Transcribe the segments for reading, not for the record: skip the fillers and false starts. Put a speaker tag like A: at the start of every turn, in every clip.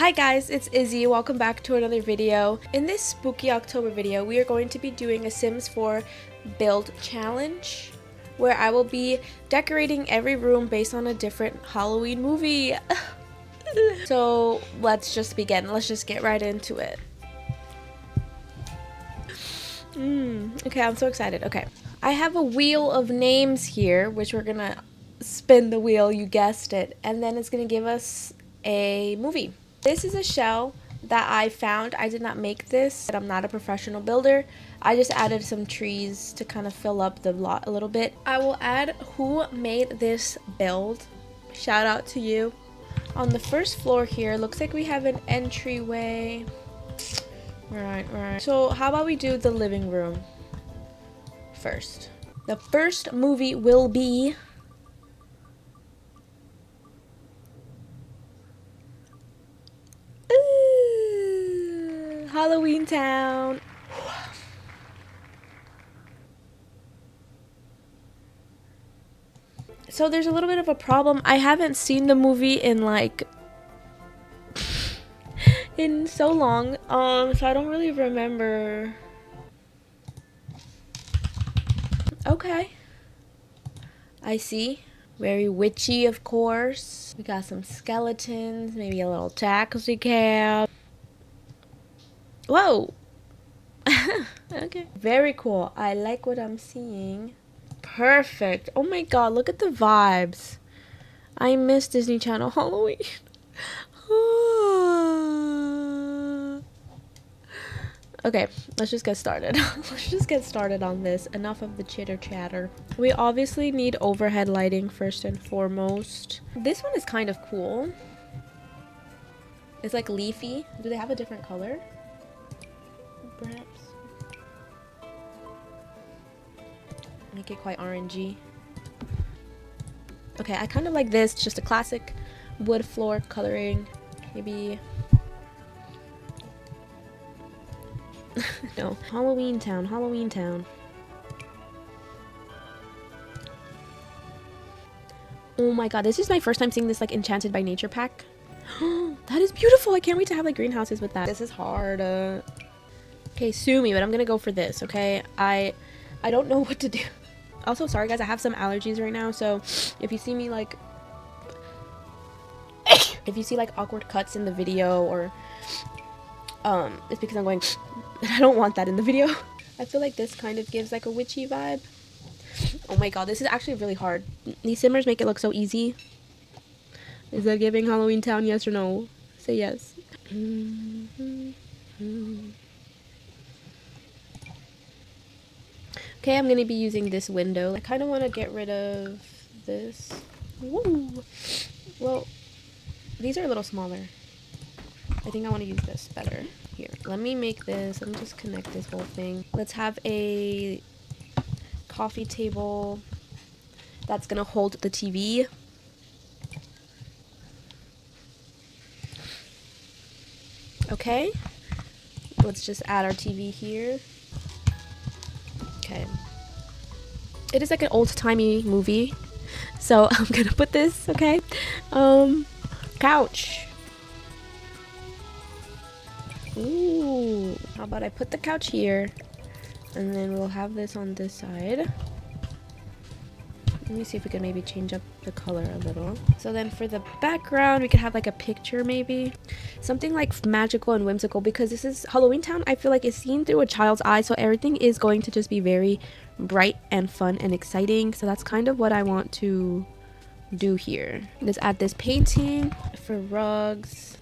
A: Hi guys, it's Izzy. Welcome back to another video. In this spooky October video, we are going to be doing a Sims 4 build challenge where I will be decorating every room based on a different Halloween movie. So let's just begin. Let's just get right into it. Okay, I'm so excited. Okay, I have a wheel of names here, which we're gonna spin the wheel, you guessed it, and then it's gonna give us a movie. This is a shell that I found. I did not make this, but I'm not a professional builder. I just added some trees to kind of fill up the lot a little bit. I will add who made this build. Shout out to you. On the first floor here, looks like we have an entryway. Right. So how about we do the living room first? The first movie will be Halloween Town. So there's a little bit of a problem. I haven't seen the movie in in so long. So I don't really remember. Okay. I see. Very witchy, of course. We got some skeletons, maybe a little taxi cab. Whoa. Okay. Very cool. I like what I'm seeing. Perfect. Oh my god, look at the vibes. I miss Disney Channel Halloween. Okay, let's just get started. Let's just get started on this. Enough of the chitter chatter. We obviously need overhead lighting first and foremost. This one is kind of cool. It's like leafy. Do they have a different color? Perhaps. Make it quite orangey. Okay, I kind of like this. Just a classic wood floor coloring. Maybe... no. Halloween Town. Halloween Town. Oh my god, this is my first time seeing this like Enchanted by Nature pack. That is beautiful. I can't wait to have like greenhouses with that. This is hard. Okay, sue me, but I'm gonna go for this, okay? I don't know what to do. Also, sorry guys, I have some allergies right now, so if you see me like if you see like awkward cuts in the video, or it's because I'm going I don't want that in the video. I feel like this kind of gives like a witchy vibe. Oh my god, this is actually really hard. These simmers make it look so easy. Is that giving Halloween Town, yes or no? Say yes. Okay, I'm gonna be using this window. I kind of want to get rid of this. Woo! Well, these are a little smaller. I think I want to use this better. Here, let me make this. Let me just connect this whole thing. Let's have a coffee table that's gonna hold the TV. Okay, let's just add our TV here. Okay, it is like an old-timey movie, so I'm gonna put this. Okay, couch. Ooh, how about I put the couch here, and then we'll have this on this side. Let me see if we can maybe change up the color a little. So then for the background, we could have like a picture maybe. Something like magical and whimsical, because this is Halloween Town. I feel like it's seen through a child's eye, so everything is going to just be very bright and fun and exciting. So that's kind of what I want to do here. Let's add this painting for rugs.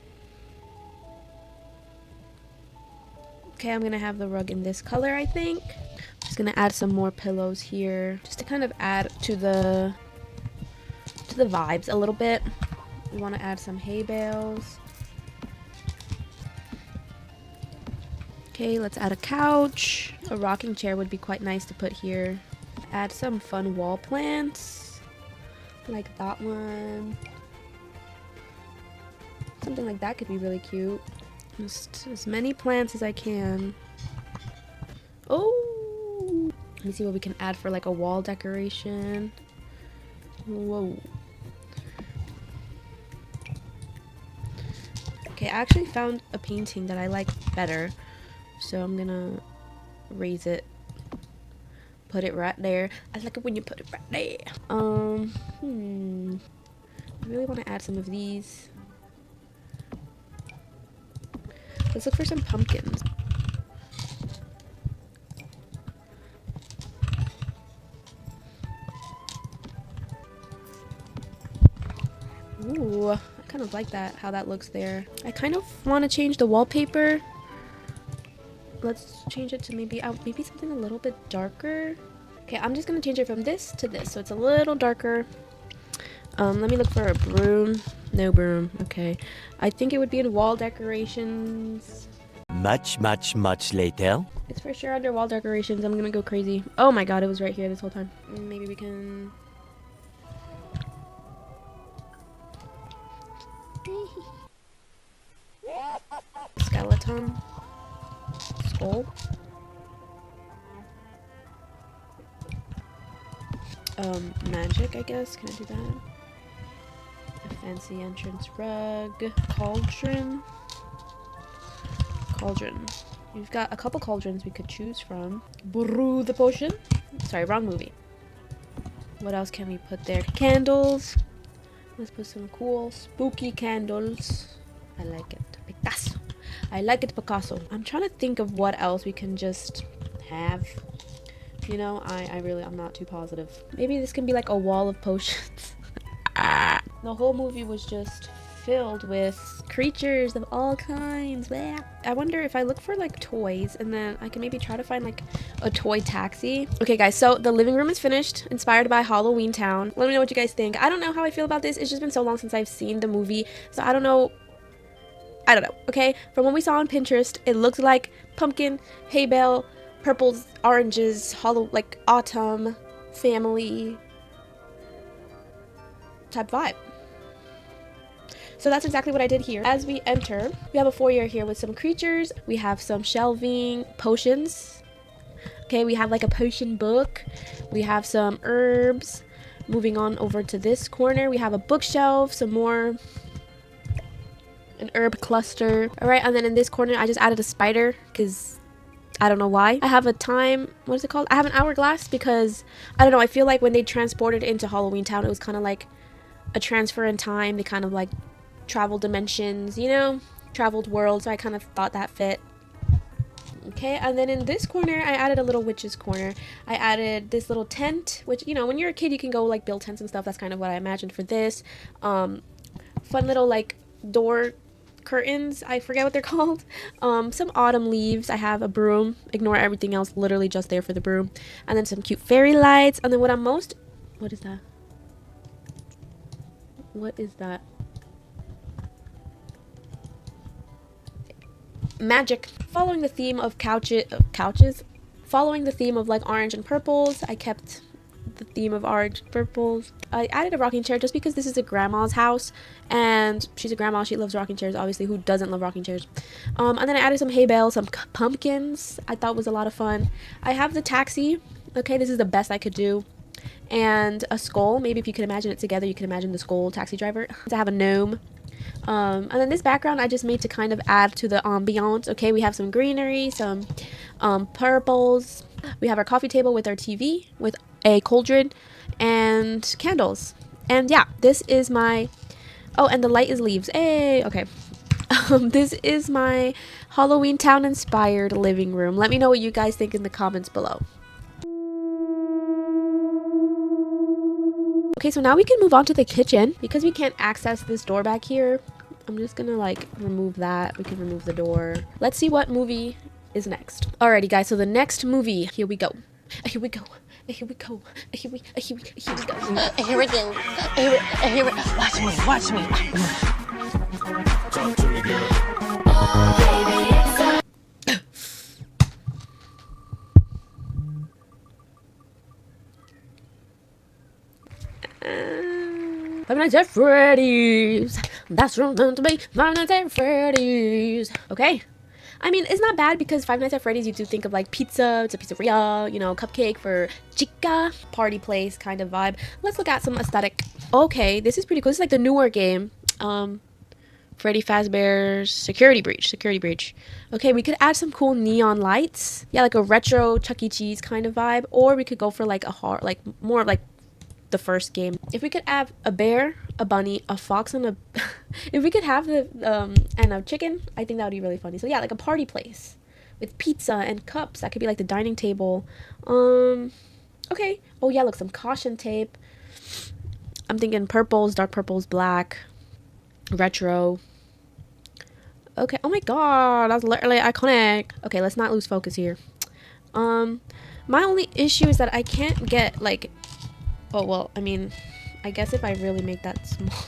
A: Okay, I'm gonna have the rug in this color, I think. Just gonna add some more pillows here, just to kind of add to the vibes a little bit. We want to add some hay bales. Okay, let's add a couch. A rocking chair would be quite nice to put here. Add some fun wall plants, like that one. Something like that could be really cute. Just as many plants as I can. Oh, let me see what we can add for like a wall decoration. Whoa. Okay, I actually found a painting that I like better. So I'm gonna raise it. Put it right there. I like it when you put it right there. I really want to add some of these. Let's look for some pumpkins. Ooh, I kind of like that, how that looks there. I kind of want to change the wallpaper. Let's change it to maybe something a little bit darker. Okay, I'm just gonna change it from this to this, so it's a little darker. Let me look for a broom. No broom. Okay, I think it would be in wall decorations.
B: Much later.
A: It's for sure under wall decorations. I'm gonna go crazy. Oh my god, it was right here this whole time. Maybe we can... skeleton. Skull. Magic, I guess. Can I do that? A fancy entrance rug. Cauldron. Cauldron. We've got a couple cauldrons we could choose from. Brew the potion. Sorry, wrong movie. What else can we put there? Candles. Let's put some cool spooky candles. I like it. Picasso. I like it, Picasso. I'm trying to think of what else we can just have. You know, I'm not too positive. Maybe this can be like a wall of potions. The whole movie was just filled with creatures of all kinds. Bleh. I wonder if I look for like toys and then I can maybe try to find like a toy taxi. Okay guys, so the living room is finished, inspired by Halloween Town. Let me know what you guys think. I don't know how I feel about this. It's just been so long since I've seen the movie, so I don't know, okay? From what we saw on Pinterest, it looked like pumpkin, hay bale, purples, oranges, like autumn, family type vibe. So that's exactly what I did here. As we enter, we have a foyer here with some creatures. We have some shelving, potions. Okay, we have like a potion book. We have some herbs. Moving on over to this corner, we have a bookshelf, some more, an herb cluster. All right, and then in this corner, I just added a spider because I don't know why. I have a time, what is it called? I have an hourglass because, I don't know, I feel like when they transported into Halloween Town, it was kind of like a transfer in time. They kind of like traveled dimensions, you know, traveled worlds, so I kind of thought that fit. Okay, and then in this corner, I added a little witch's corner. I added this little tent, which, you know, when you're a kid, you can go like build tents and stuff. That's kind of what I imagined for this. Fun little like door curtains, I forget what they're called. Some autumn leaves. I have a broom. Ignore everything else, literally just there for the broom. And then some cute fairy lights. And then what is that? What is that? Magic. Following the theme of couches, following the theme of like orange and purples, I kept the theme of orange and purples. I added a rocking chair just because this is a grandma's house and she's a grandma. She loves rocking chairs, obviously. Who doesn't love rocking chairs? And then I added some hay bales, some pumpkins. I thought was a lot of fun. I have the taxi. Okay, this is the best I could do. And a skull. Maybe if you can imagine it together, you can imagine the skull taxi driver. I have a gnome. And then this background I just made to kind of add to the ambiance. Okay, we have some greenery, some purples. We have our coffee table with our TV, with a cauldron, and candles. And yeah, this is my... Oh, and the light is leaves. Hey, okay. This is my Halloween Town inspired living room. Let me know what you guys think in the comments below. Okay, so now we can move on to the kitchen. Because we can't access this door back here, I'm just gonna like remove that. We can remove the door. Let's see what movie is next. Alrighty guys, so the next movie, here we go. Here we go. Here we go. Here we go. Here we go. Here we watch me. Talk to me, girl. Five Nights at Freddy's. That's what meant to be. Five Nights at Freddy's. Okay. I mean, it's not bad because Five Nights at Freddy's, you do think of like pizza, it's a pizzeria, you know, cupcake for chica, party place kind of vibe. Let's look at some aesthetic. Okay, this is pretty cool. This is like the newer game. Freddy Fazbear's Security Breach. Security Breach. Okay, we could add some cool neon lights. Yeah, like a retro Chuck E. Cheese kind of vibe. Or we could go for like a hard, like more like the first game. If we could have a bear, a bunny, a fox, and a if we could have the and a chicken, I think that would be really funny. So yeah, like a party place with pizza and cups. That could be like the dining table. Okay. Oh yeah, look, some caution tape. I'm thinking purples, dark purples, black, retro. Okay. Oh my god, that's literally iconic. Okay, let's not lose focus here. My only issue is that I can't get like. Oh well, I mean, I guess if I really make that small.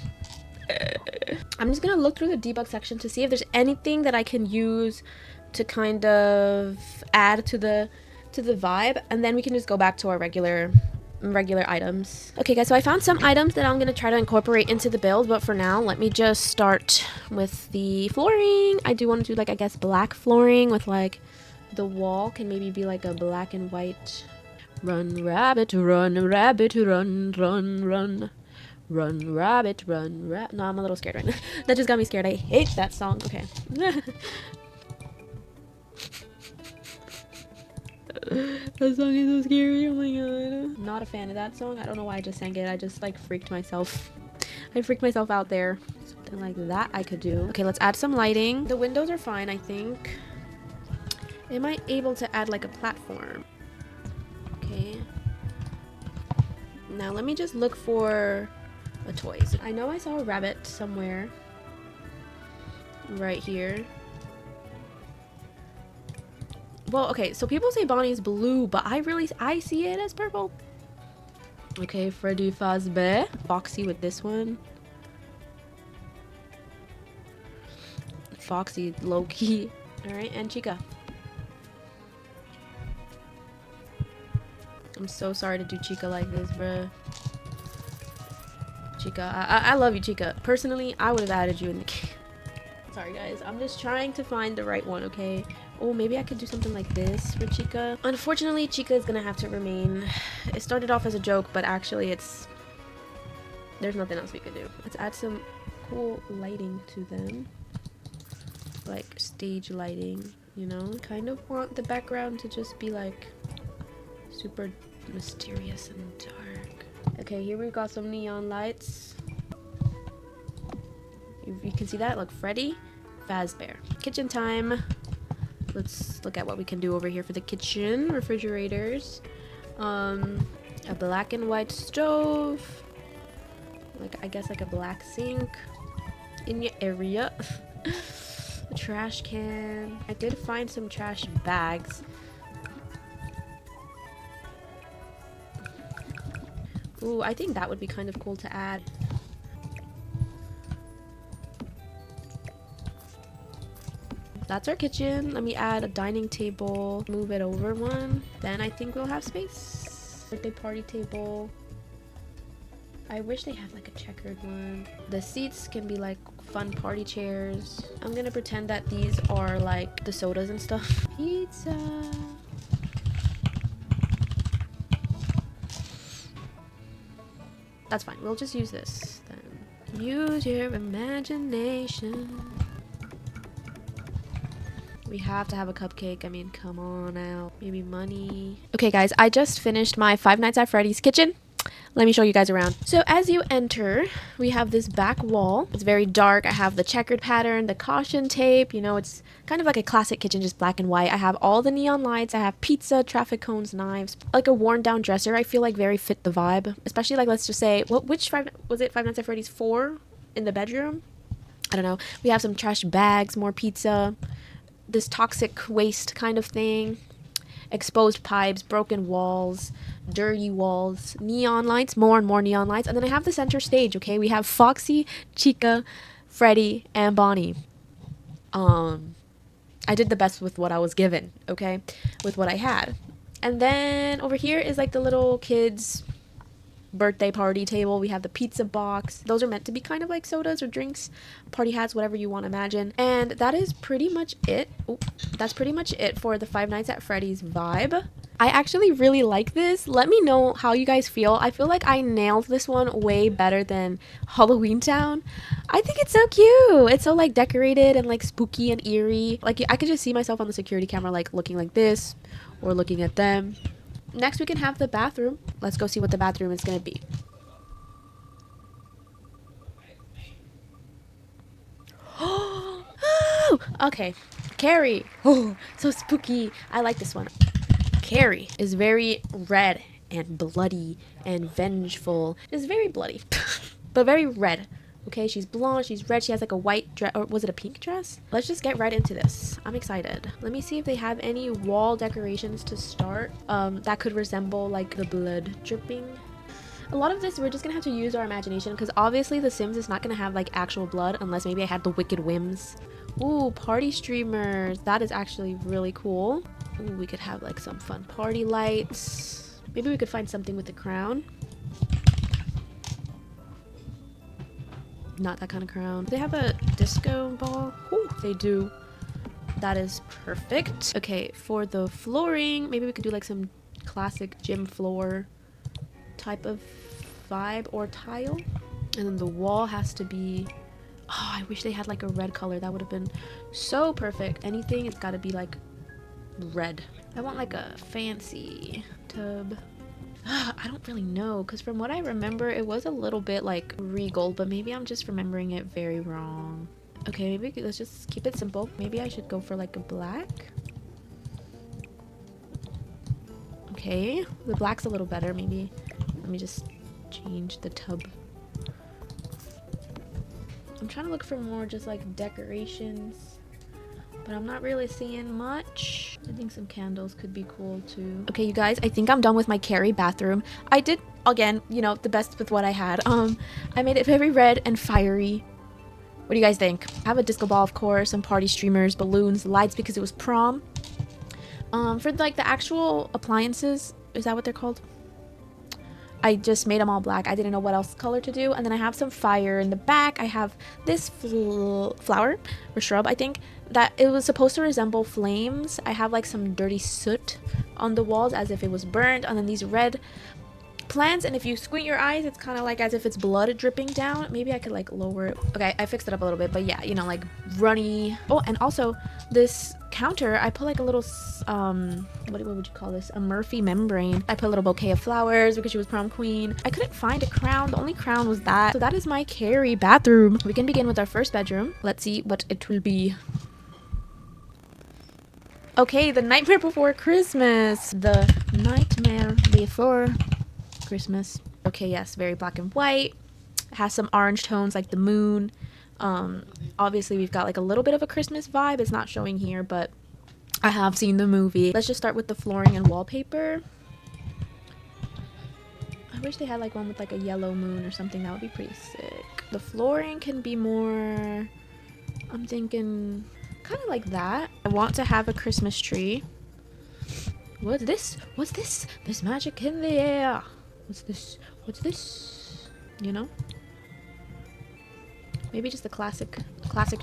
A: I'm just gonna look through the debug section to see if there's anything that I can use to kind of add to the vibe, and then we can just go back to our regular items. Okay guys, so I found some items that I'm gonna try to incorporate into the build, but for now let me just start with the flooring. I do want to do like, I guess, black flooring with like the wall can maybe be like a black and white. Run rabbit run, run run. Run rabbit run no, I'm a little scared right now. That just got me scared. I hate that song. Okay. That song is so scary. Oh my god. Not a fan of that song. I don't know why I just sang it. I just like freaked myself. I freaked myself out there. Something like that I could do. Okay, let's add some lighting. The windows are fine, I think. Am I able to add like a platform? Okay. Now let me just look for a toys. I know I saw a rabbit somewhere. Right here. Well, okay, so people say Bonnie's blue, but I see it as purple. Okay, Freddy Fazbear. Foxy with this one. Foxy, low-key. Alright, and Chica. I'm so sorry to do Chica like this, bruh. Chica, I love you, Chica. Personally, I would have added you in the game. Sorry, guys. I'm just trying to find the right one, okay? Oh, maybe I could do something like this for Chica. Unfortunately, Chica is gonna have to remain. It started off as a joke, but actually there's nothing else we could do. Let's add some cool lighting to them. Like stage lighting, you know? Kind of want the background to just be like super mysterious and dark. Okay, here we've got some neon lights. You can see that. Look, Freddy Fazbear. Kitchen time. Let's look at what we can do over here for the kitchen. Refrigerators. A black and white stove. Like, I guess like a black sink in your area. A trash can. I did find some trash bags. Ooh, I think that would be kind of cool to add. That's our kitchen. Let me add a dining table. Move it over one. Then I think we'll have space. Birthday party table. I wish they had like a checkered one. The seats can be like fun party chairs. I'm gonna pretend that these are like the sodas and stuff. Pizza. That's fine. We'll just use this then. Use your imagination. We have to have a cupcake. I mean, come on out. Maybe money. Okay, guys, I just finished my Five Nights at Freddy's kitchen. Let me show you guys around. So as you enter, we have this back wall. It's very dark. I have the checkered pattern, the caution tape. You know, it's kind of like a classic kitchen, just black and white. I have all the neon lights. I have pizza, traffic cones, knives. Like a worn down dresser, I feel like very fit the vibe. Especially like, let's just say, which Five Nights at Freddy's 4 in the bedroom? I don't know. We have some trash bags, more pizza. This toxic waste kind of thing. Exposed pipes, broken walls, dirty walls, neon lights, more and more neon lights. And then I have the center stage, okay? We have Foxy, Chica, Freddy, and Bonnie. I did the best with what I was given, okay? With what I had. And then over here is like the little kids' birthday party table. We have the pizza box. Those are meant to be kind of like sodas or drinks, party hats, whatever you want to imagine. And that is pretty much it. That's pretty much it for the Five Nights at Freddy's vibe. I actually really like this. Let me know how you guys feel. I feel like I nailed this one way better than Halloween Town. I think it's so cute. It's so like decorated and like spooky and eerie. Like I could just see myself on the security camera like looking like this or looking at them. Next we can have the bathroom. Let's go see what the bathroom is gonna be. Oh, okay. Carrie. Oh, so spooky. I like this one. Carrie is very red and bloody and vengeful. It's very bloody, but very red. Okay, she's blonde, she's red, she has like a white dress, or was it a pink dress? Let's just get right into this. I'm excited. Let me see if they have any wall decorations to start that could resemble like the blood dripping. A lot of this we're just gonna have to use our imagination because obviously The Sims is not gonna have like actual blood unless maybe I had the wicked whims. Ooh, party streamers. That is actually really cool. Ooh, we could have like some fun party lights. Maybe we could find something with the crown. Not that kind of crown. They have a disco ball. Ooh, they do. That is perfect. Okay, for the flooring, maybe we could do like some classic gym floor type of vibe or tile. And then the wall has to be, oh, I wish they had like a red color. That would have been so perfect. Anything, it's got to be like red. I want like a fancy tub. I don't really know because from what I remember it was a little bit like regal, but maybe I'm just remembering it very wrong. Okay, maybe let's just keep it simple. Maybe I should go for like a black. Okay, the black's a little better. Maybe let me just change the tub. I'm trying to look for more just like decorations, but I'm not really seeing much. I think some candles could be cool too. Okay, you guys, I think I'm done with my Carrie bathroom. I did, again, you know, the best with what I had. I made it very red and fiery. What do you guys think? I have a disco ball, of course, some party streamers, balloons, lights because it was prom. For like the actual appliances, is that what they're called? I just made them all black. I didn't know what else color to do. And then I have some fire in the back. I have this flower or shrub, I think, that it was supposed to resemble flames. I have like some dirty soot on the walls as if it was burned. And then these red plants, and if you squint your eyes, it's kind of like as if it's blood dripping down. Maybe I could like lower it. Okay, I fixed it up a little bit, but yeah, you know, like runny. Oh, and also this counter, I put like a little what would you call this, a Murphy membrane. I put a little bouquet of flowers because she was prom queen. I couldn't find a crown. The only crown was that. So that is my Carrie bathroom. We can begin with our first bedroom. Let's see what it will be. Okay, the Nightmare Before Christmas. The Nightmare Before Christmas. Okay, yes, very black and white. It has some orange tones like the moon. Obviously we've got like a little bit of a Christmas vibe. It's not showing here, but I have seen the movie. Let's just start with the flooring and wallpaper. I wish they had like one with like a yellow moon or something. That would be pretty sick. The flooring can be more, I'm thinking kind of like that. I want to have a Christmas tree. What's this? What's this? There's magic in the air. What's this? What's this? You know? Maybe just a classic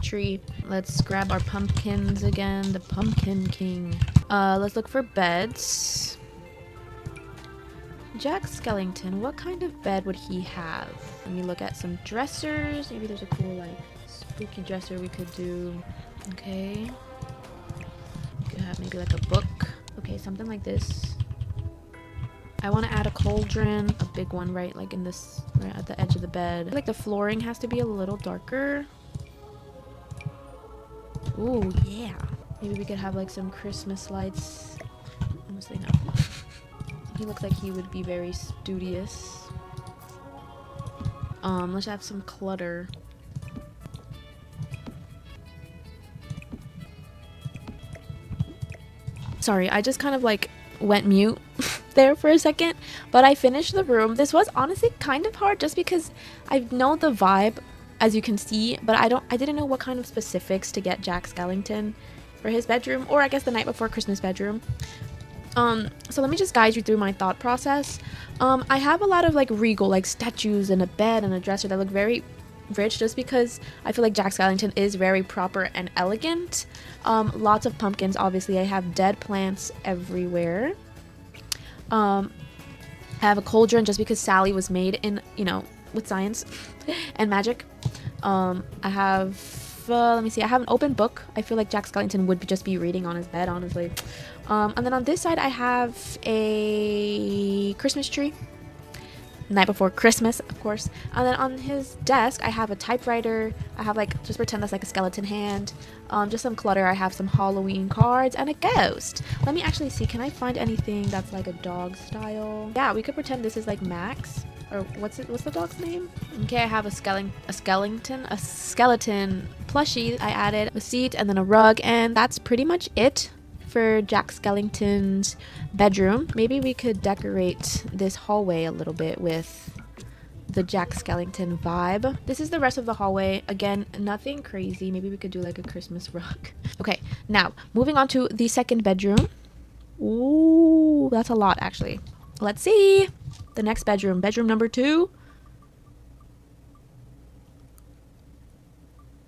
A: tree. Let's grab our pumpkins again. The Pumpkin King. Let's look for beds. Jack Skellington, what kind of bed would he have? Let me look at some dressers. Maybe there's a cool like spooky dresser we could do. Okay. We could have maybe like a book. Okay, something like this. I want to add a cauldron, a big one, right, like in this, right at the edge of the bed. Like the flooring has to be a little darker. Ooh, yeah. Maybe we could have like some Christmas lights. Honestly, no. He looks like he would be very studious. Let's have some clutter. Sorry, I just kind of like went mute there for a second, but I finished the room. This was honestly kind of hard just because I know the vibe, as you can see, but I didn't know what kind of specifics to get Jack Skellington for his bedroom, or I guess the Night Before Christmas bedroom. So let me just guide you through my thought process. I have a lot of like regal, like statues and a bed and a dresser that look very rich just because I feel like Jack Skellington is very proper and elegant. Lots of pumpkins, obviously. I have dead plants everywhere. I have a cauldron just because Sally was made in, you know, with science and magic. I have, let me see, I have an open book. I feel like Jack Skellington would just be reading on his bed, honestly. And then on this side, I have a Christmas tree. Night before Christmas, of course. And then on his desk, I have a typewriter. I have like, just pretend that's like a skeleton hand. Just some clutter. I have some Halloween cards and a ghost. Let me actually see. Can I find anything that's like a dog style? Yeah, we could pretend this is like Max. Or what's the dog's name? Okay, I have a skeleton plushie. I added a seat and then a rug, and that's pretty much it for Jack Skellington's bedroom. Maybe we could decorate this hallway a little bit with the Jack Skellington vibe. This is the rest of the hallway. Again, nothing crazy. Maybe we could do like a Christmas rug. Okay, now moving on to the second bedroom. Ooh, that's a lot actually. Let's see. The next bedroom, bedroom number 2.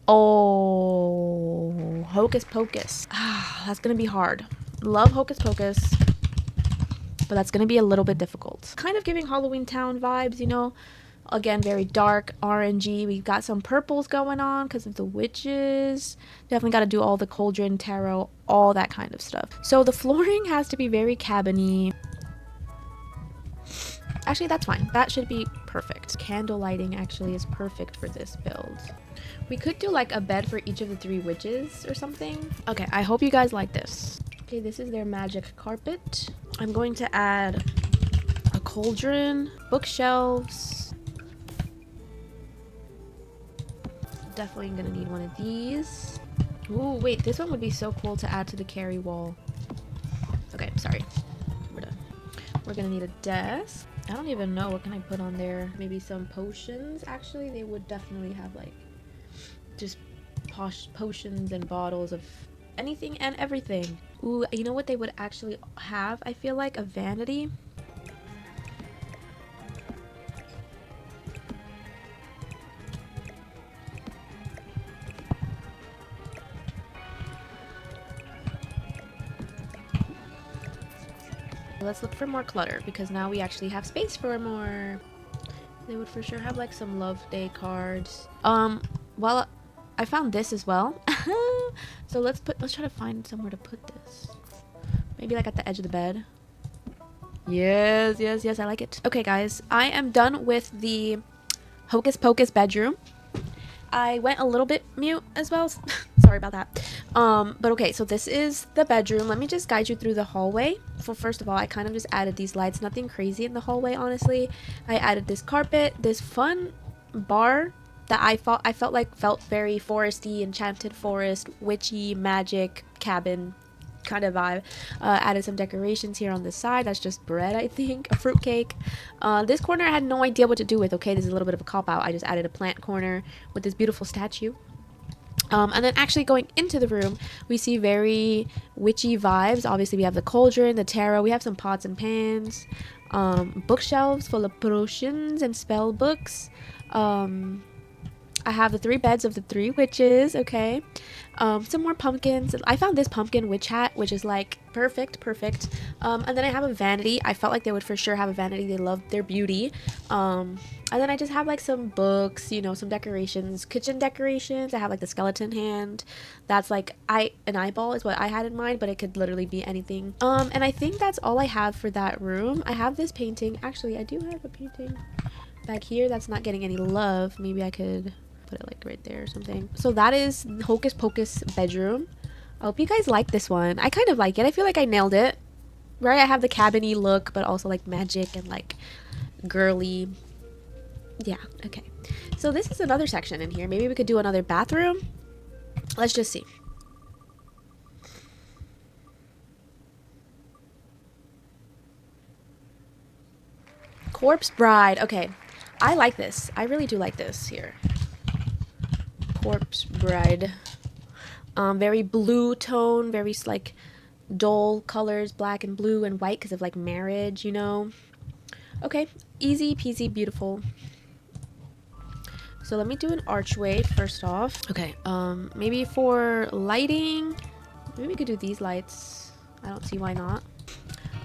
A: Oh, Hocus Pocus. Ah, that's gonna be hard. Love Hocus Pocus, but that's gonna be a little bit difficult. Kind of giving Halloween Town vibes, you know. Again, very dark, orangey. We've got some purples going on because of the witches. Definitely got to do all the cauldron, tarot, all that kind of stuff. So the flooring has to be very cabiny. Actually, that's fine. That should be perfect. Candle lighting actually is perfect for this build. We could do like a bed for each of the 3 witches or something. Okay, I hope you guys like this. Okay, this is their magic carpet. I'm going to add a cauldron, bookshelves. Definitely gonna need one of these. Ooh, wait, this one would be so cool to add to the carry wall. Okay, sorry. We're done. We're gonna need a desk. I don't even know what can I put on there. Maybe some potions. Actually, they would definitely have like just posh potions and bottles of anything and everything. Ooh, you know what they would actually have? I feel like a vanity. Let's look for more clutter because now we actually have space for more. They would for sure have like some love day cards. Well, I found this as well. So let's try to find somewhere to put this. Maybe like at the edge of the bed. Yes, yes, yes, I like it. Okay, guys, I am done with the Hocus Pocus bedroom. I went a little bit mute as well. Sorry about that. But okay, so this is the bedroom. Let me just guide you through the hallway. So first of all, I kind of just added these lights. Nothing crazy in the hallway, honestly. I added this carpet, this fun bar that I felt very foresty, enchanted forest, witchy, magic, cabin kind of vibe. Added some decorations here on the side. That's just bread, I think. A fruit cake. This corner I had no idea what to do with. Okay, this is a little bit of a cop-out. I just added a plant corner with this beautiful statue. And then actually going into the room, we see very witchy vibes. Obviously, we have the cauldron, the tarot. We have some pots and pans. Bookshelves full of potions and spell books. I have the 3 beds of the 3 witches, okay. Some more pumpkins. I found this pumpkin witch hat, which is like perfect. And then I have a vanity. I felt like they would for sure have a vanity. They love their beauty. And then I just have like some books, you know, some decorations, kitchen decorations. I have like the skeleton hand. That's like an eyeball is what I had in mind, but it could literally be anything. And I think that's all I have for that room. I have this painting. Actually, I do have a painting back here that's not getting any love. Maybe I could put it like right there or something. So that is Hocus Pocus bedroom. I hope you guys like this one. I kind of like it. I feel like I nailed it. Right? I have the cabiny look, but also like magic and like girly. Yeah, okay. So this is another section in here. Maybe we could do another bathroom. Let's just see. Corpse Bride. Okay. I like this. I really do like this here. Corpse Bride. Very blue tone, very like dull colors, black and blue and white because of like marriage, you know. Okay, easy peasy, beautiful. So let me do an archway first off. Okay, maybe for lighting, maybe we could do these lights. I don't see why not.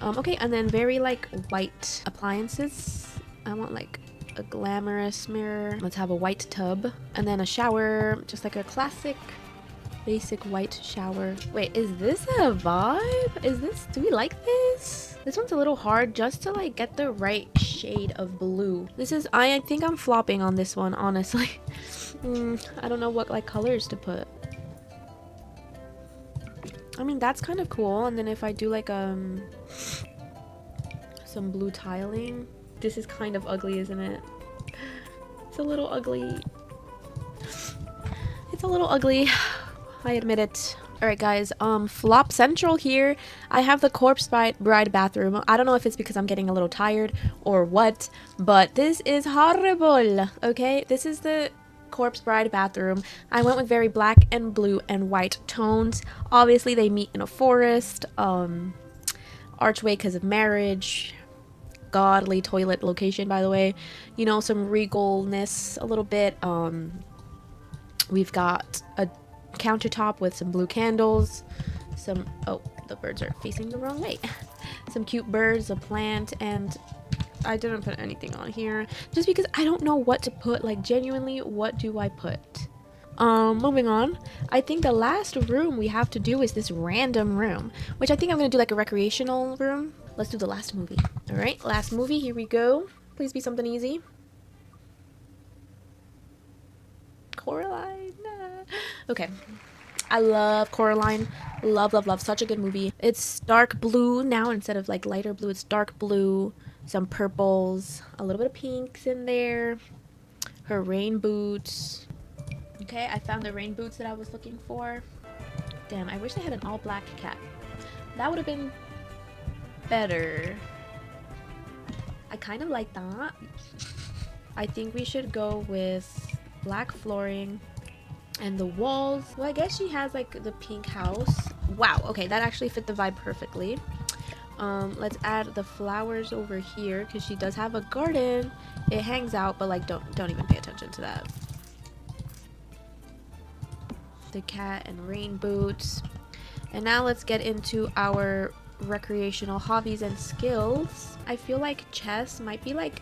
A: Okay, and then very like white appliances. I want like a glamorous mirror. Let's have a white tub and then a shower, just like a classic basic white shower. Wait, is this a vibe? Do we like this? This one's a little hard just to like get the right shade of blue. I think I'm flopping on this one, honestly. I don't know what like colors to put. I mean, that's kind of cool. And then if I do like some blue tiling. This is kind of ugly, isn't it? It's a little ugly. It's a little ugly. I admit it. Alright guys, flop central here. I have the corpse bride bathroom. I don't know if it's because I'm getting a little tired or what, but this is horrible. Okay, this is the corpse bride bathroom. I went with very black and blue and white tones. Obviously they meet in a forest. Archway because of marriage. Godly toilet location, by the way. You know, some regalness a little bit. We've got a countertop with some blue candles, oh, the birds are facing the wrong way. Some cute birds, a plant, and I didn't put anything on here just because I don't know what to put. Like, genuinely, what do I put? Moving on, I think the last room we have to do is this random room, which I think I'm gonna do like a recreational room. Let's do the last movie. All right, last movie, here we go. Please be something easy. Coraline. Okay, I love Coraline. Love, love, love. Such a good movie. It's dark blue now instead of like lighter blue. It's dark blue, some purples, a little bit of pinks in there. Her rain boots. Okay, I found the rain boots that I was looking for. Damn, I wish they had an all black cat. That would have been better. I kind of like that. I think we should go with black flooring and the walls. Well, I guess she has like the pink house. Wow, okay, that actually fit the vibe perfectly. Let's add the flowers over here because she does have a garden. It hangs out, but like don't even pay attention to that. The cat and rain boots. And now let's get into our recreational hobbies and skills. I feel like chess might be like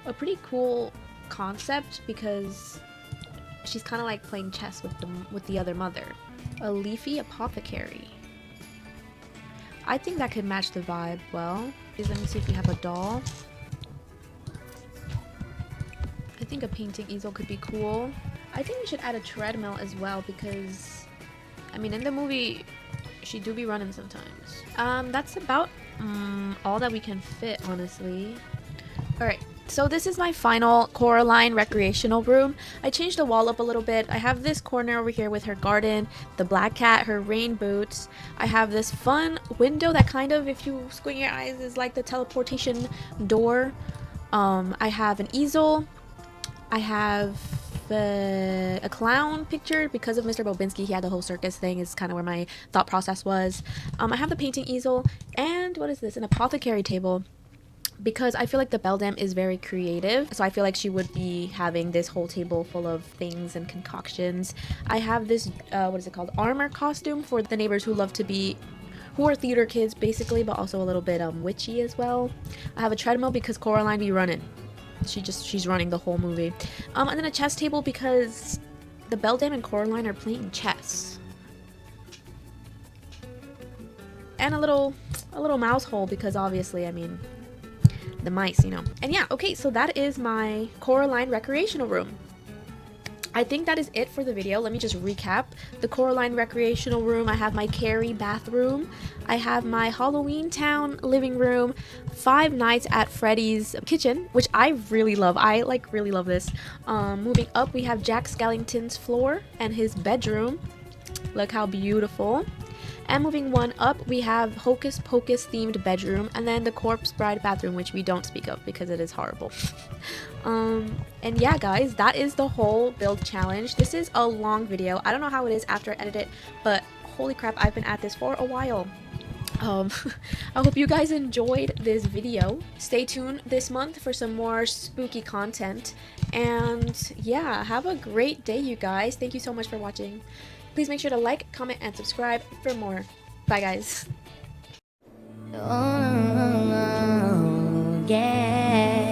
A: a pretty cool concept because she's kind of like playing chess with the other mother. A leafy apothecary. I think that could match the vibe well. Let me see if we have a doll. I think a painting easel could be cool. I think we should add a treadmill as well because, I mean, in the movie, she do be running sometimes. That's about all that we can fit, honestly. Alright, so this is my final Coraline recreational room. I changed the wall up a little bit. I have this corner over here with her garden, the black cat, her rain boots. I have this fun window that kind of, if you squint your eyes, is like the teleportation door. I have an easel. I have a clown picture because of Mr. Bobinski. He had the whole circus thing is kind of where my thought process was. I have the painting easel and what is this? An apothecary table because I feel like the beldam is very creative. So I feel like she would be having this whole table full of things and concoctions. I have this, what is it called? Armor costume for the neighbors who love to be who are theater kids basically, but also a little bit witchy as well. I have a treadmill because Coraline be running. She's running the whole movie. And then a chess table because the beldam and Coraline are playing chess. And a little mouse hole because obviously, I mean, the mice, you know. And yeah, okay, so that is my Coraline recreational room. I think that is it for the video. Let me just recap. The Coraline recreational room. I have my Carrie bathroom. I have my Halloween Town living room. Five Nights at Freddy's kitchen, which I really love. I like really love this. Moving up, we have Jack Skellington's floor and his bedroom. Look how beautiful. And moving one up, we have Hocus Pocus themed bedroom and then the Corpse Bride bathroom, which we don't speak of because it is horrible. And yeah, guys, that is the whole build challenge. This is a long video. I don't know how it is after I edit it, but holy crap, I've been at this for a while. I hope you guys enjoyed this video. Stay tuned this month for some more spooky content. And yeah, have a great day, you guys. Thank you so much for watching. Please make sure to like, comment, and subscribe for more. Bye, guys.
C: Oh, yeah.